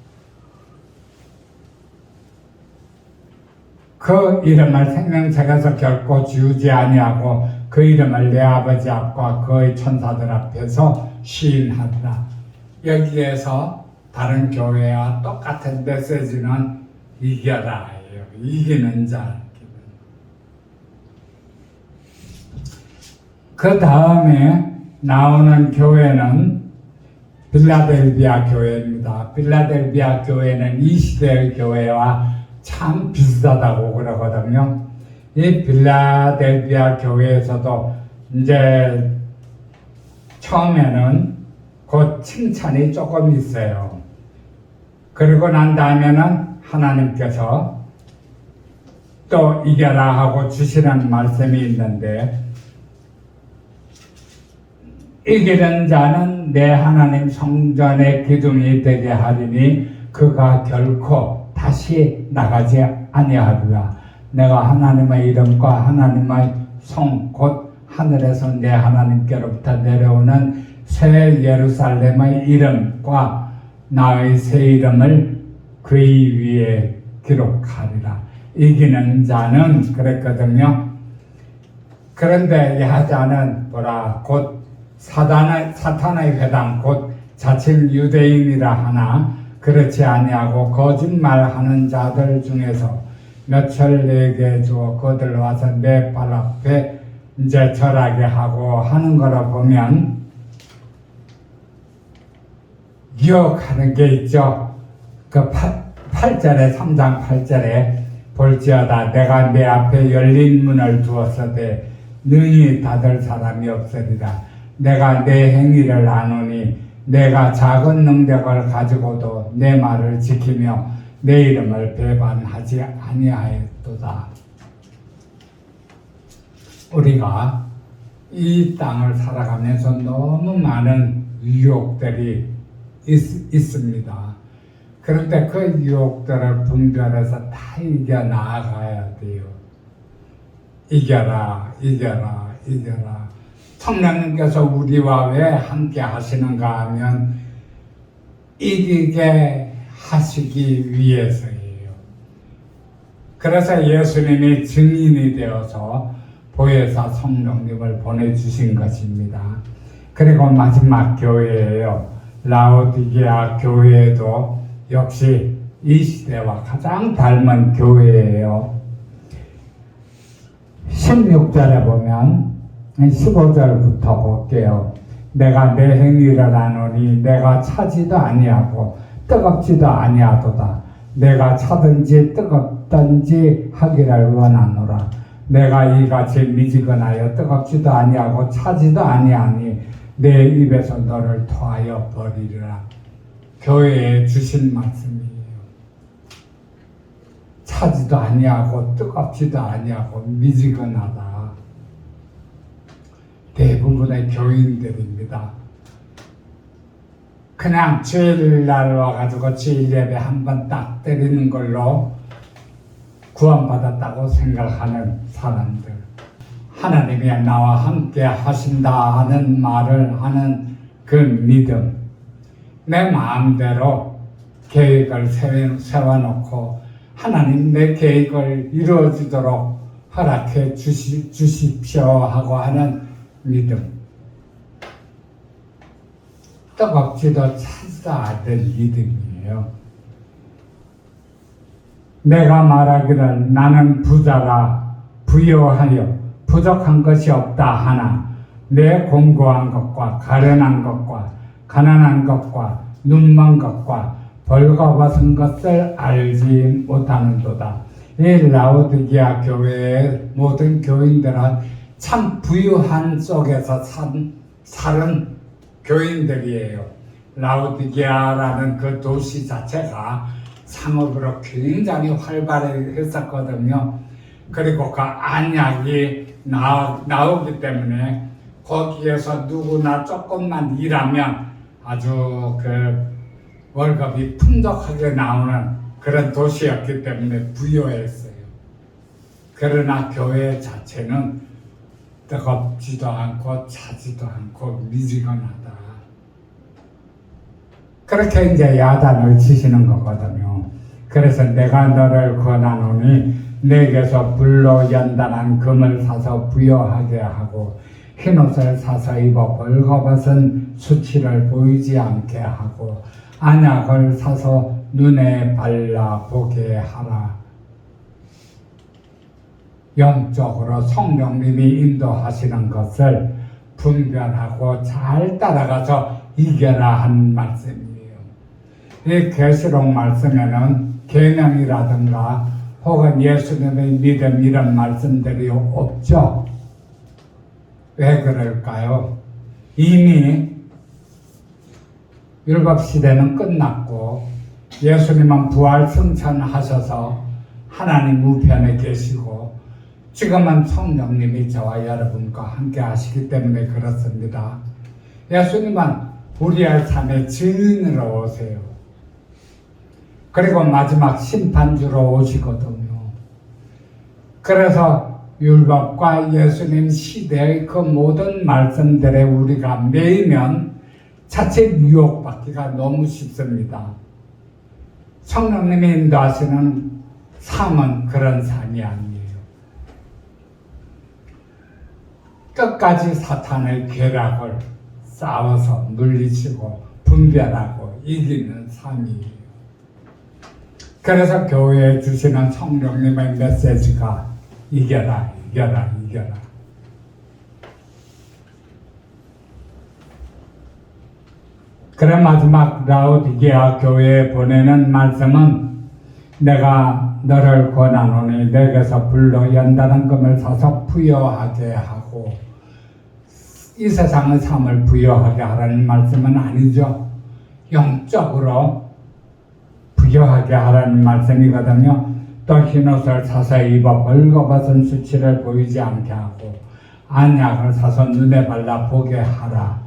A: 그 이름을 생명책에서 결코 지우지 아니하고 그 이름을 내 아버지 앞과 그의 천사들 앞에서 시인하리라. 여기에서 다른 교회와 똑같은 메시지는 이겨라예요. 이기는 자. 그 다음에 나오는 교회는 빌라델비아 교회입니다. 빌라델비아 교회는 이 시대의 교회와 참 비슷하다고 그러거든요. 이 빌라델비아 교회에서도 이제 처음에는 그 칭찬이 조금 있어요. 그리고 난 다음에는 하나님께서 또 이겨라 하고 주시는 말씀이 있는데, 이기는 자는 내 하나님 성전의 기둥이 되게 하리니 그가 결코 다시 나가지 아니하리라. 내가 하나님의 이름과 하나님의 성 곧 하늘에서 내 하나님께로부터 내려오는 새 예루살렘의 이름과 나의 새 이름을 그의 위에 기록하리라. 이기는 자는 그랬거든요. 그런데 야자는 곧 사탄의 회당 곧 자칭 유대인이라 하나 그렇지 아니하고 거짓말하는 자들 중에서 몇철 내게 주어 그들 와서 내 발 앞에 이제 절하게 하고 하는 거로 보면 기억하는 게 있죠. 그 8절에 3장 8절에 볼지어다 내가 내 앞에 열린 문을 두었으되 능히 닫을 사람이 없으리라. 내가 내 행위를 아노니 내가 작은 능력을 가지고도 내 말을 지키며 내 이름을 배반하지 아니하였도다. 우리가 이 땅을 살아가면서 너무 많은 유혹들이 있습니다. 그런데 그 유혹들을 분별해서 다 이겨 나아가야 돼요. 이겨라, 이겨라, 이겨라. 성령님께서 우리와 왜 함께 하시는가 하면 이기게 하시기 위해서예요. 그래서 예수님이 증인이 되어서 보혜사 성령님을 보내주신 것입니다. 그리고 마지막 교회예요. 라오디게아 교회도 역시 이 시대와 가장 닮은 교회예요. 16절에 보면 15절부터 볼게요. 내가 내 행위를 아노니 내가 차지도 아니하고 뜨겁지도 아니하도다. 내가 차든지 뜨겁든지 하기를 원하노라. 내가 이같이 미지근하여 뜨겁지도 아니하고 차지도 아니하니 내 입에서 너를 토하여 버리리라. 교회에 주신 말씀이에요. 차지도 아니하고 뜨겁지도 아니하고 미지근하다. 대부분의 교인들입니다. 그냥 주일날 와가지고 주일 예배 한 번 딱 때리는 걸로 구원받았다고 생각하는 사람들. 하나님이 나와 함께 하신다 하는 말을 하는 그 믿음. 내 마음대로 계획을 세워놓고 하나님 내 계획을 이루어지도록 허락해 주십시오 하고 하는 믿음. 뜨겁지도 차지도 않는 믿음이에요. 내가 말하기를 나는 부자라 부요하여 부족한 것이 없다 하나 내 공고한 것과 가련한 것과 가난한 것과 눈먼 것과 벌거벗은 것을 알지 못하는도다. 이 라오디게아 교회의 모든 교인들은 참 부유한 속에서 사는 교인들이에요. 라오디게아라는 그 도시 자체가 상업으로 굉장히 활발했었거든요. 그리고 그 안약이 나오기 때문에 거기에서 누구나 조금만 일하면 아주 그 월급이 풍족하게 나오는 그런 도시였기 때문에 부유했어요. 그러나 교회 자체는 뜨겁지도 않고 차지도 않고 미지근하다. 그렇게 이제 야단을 치시는 거거든요. 그래서 내가 너를 권하노니 내게서 불로 연단한 금을 사서 부여하게 하고 흰옷을 사서 입어 벌거벗은 수치를 보이지 않게 하고 안약을 사서 눈에 발라 보게 하라. 영적으로 성령님이 인도하시는 것을 분별하고 잘 따라가서 이겨라 한 말씀이에요. 이 계시록 말씀에는 계명이라든가 혹은 예수님의 믿음 이런 말씀들이 없죠. 왜 그럴까요? 이미 율법시대는 끝났고 예수님은 부활 승천하셔서 하나님 우편에 계시고 지금은 성령님이 저와 여러분과 함께 하시기 때문에 그렇습니다. 예수님은 우리의 삶의 증인으로 오세요. 그리고 마지막 심판주로 오시거든요. 그래서 율법과 예수님 시대의 그 모든 말씀들에 우리가 매이면 자체 유혹받기가 너무 쉽습니다. 성령님이 인도하시는 삶은 그런 삶이 아니에요. 끝까지 사탄의 괴락을 싸워서 물리치고 분별하고 이기는 삶이에요. 그래서 교회에 주시는 성령님의 메시지가 이겨라, 이겨라, 이겨라. 그래 마지막 라오디게아 교회에 보내는 말씀은 내가 너를 권하노니 내게서 불로 연단한 금을 사서 부여하게 하고 이 세상의 삶을 부여하게 하라는 말씀은 아니죠. 영적으로 부여하게 하라는 말씀이거든요. 또 흰옷을 사서 입어 벌거벗은 수치를 보이지 않게 하고 안약을 사서 눈에 발라 보게 하라.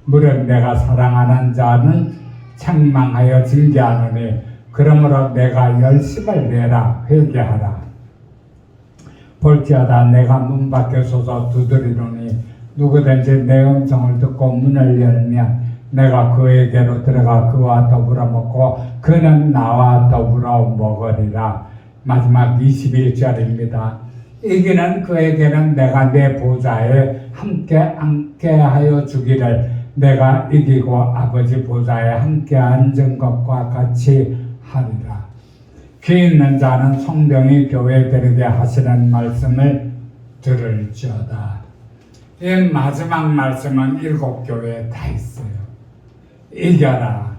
A: 무릇 내가 사랑하는 자는 책망하여 징계하노니 그러므로 내가 열심을 내라 회개하라. 볼지어다 내가 문 밖에 서서 두드리노니 누구든지 내 음성을 듣고 문을 열면 내가 그에게로 들어가 그와 더불어 먹고 그는 나와 더불어 먹으리라. 마지막 21절입니다. 이기는 그에게는 내가 내 보좌에 함께 앉게 하여 주기를 내가 이기고 아버지 보좌에 함께 앉은 것과 같이 하리라. 귀 있는 자는 성령이 교회들에게 하시는 말씀을 들을지어다. 이 마지막 말씀은 7 교회에 다 있어요. 이겨라.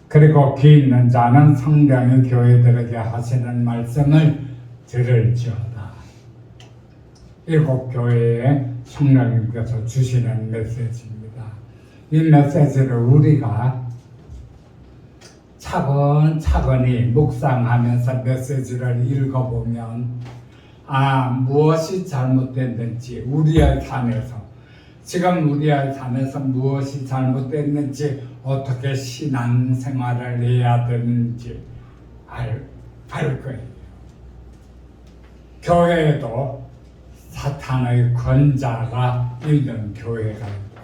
A: 그리고 귀 있는 자는 성령이 교회들에게 하시는 말씀을 들을지어다. 7 교회에 성령님께서 주시는 메시지입니다. 이 메시지를 우리가 차근차근히 묵상하면서 메시지를 읽어보면 무엇이 잘못됐는지 우리의 삶에서 지금 우리의 삶에서 무엇이 잘못됐는지 어떻게 신앙생활을 해야 되는지 알 거예요. 교회에도 사탄의 권자가 있는 교회가 있고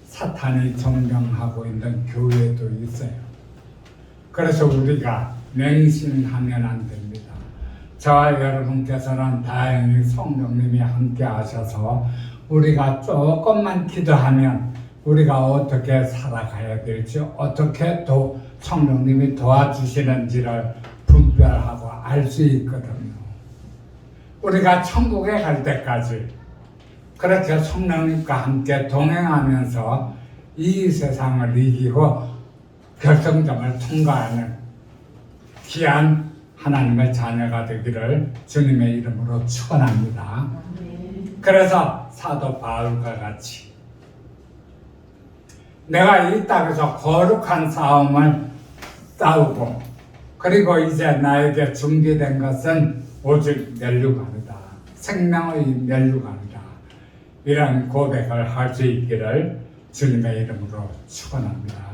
A: 사탄이 점령하고 있는 교회도 있어요. 그래서 우리가 맹신하면 안 됩니다. 저와 여러분께서는 다행히 성령님이 함께 하셔서 우리가 조금만 기도하면 우리가 어떻게 살아가야 될지 어떻게 성령님이 도와주시는지를 분별하고 알 수 있거든요. 우리가 천국에 갈 때까지 그렇게 성령님과 함께 동행하면서 이 세상을 이기고 결승점을 통과하는 귀한 하나님의 자녀가 되기를 주님의 이름으로 축원합니다. 그래서 사도 바울과 같이 내가 이 땅에서 거룩한 싸움을 싸우고 그리고 이제 나에게 준비된 것은 오직 멸류관이다. 생명의 멸류관이다. 이런 고백을 할 수 있기를 주님의 이름으로 축원합니다.